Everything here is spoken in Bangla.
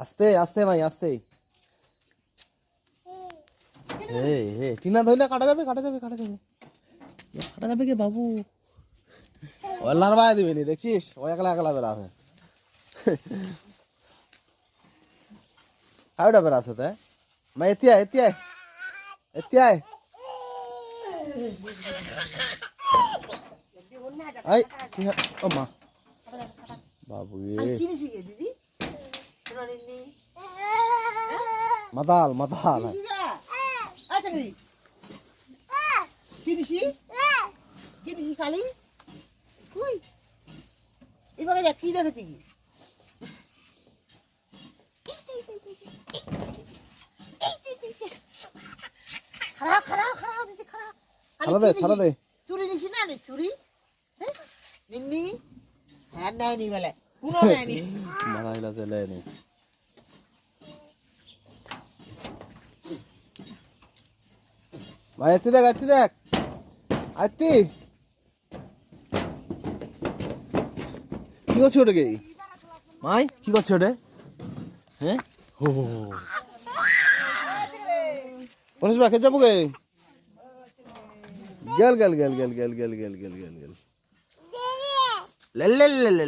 আস্তে আস্তে ভাই আস্তে। টিনা ধরলে কাটা যাবে কাটা যাবে কাটা যাবে কাটা যাবে কে বাবু? ও লারবাই দিবি নি দেখছিস? ও একলা একলা বেড়া আছে। হাওড়া বেড়া আছে তাই মা এতিয়াই এতিয়াই এতিয়াই আই ও মা বাবু মাতাল মাতাল খালি এবার কি দেখেছি কি খারাপ খারাপ খারাপ দিদি খারাপ খালা দে চুরি নিছি না রে চুরি নিন্নি হ্যাঁ নেয়নি বলে পুরো নেয়নি মাথা হিলা চলে নি ভাই এতি দেখ আতি কি করছো ওটাকে মাই কি করছো ওটা হ্যাঁ হো পরেশ ভাই খেয়ে যাবো গে গেল গেল গেল গেল গেল গেল গেল গেল গেল গেল লে লে লে লে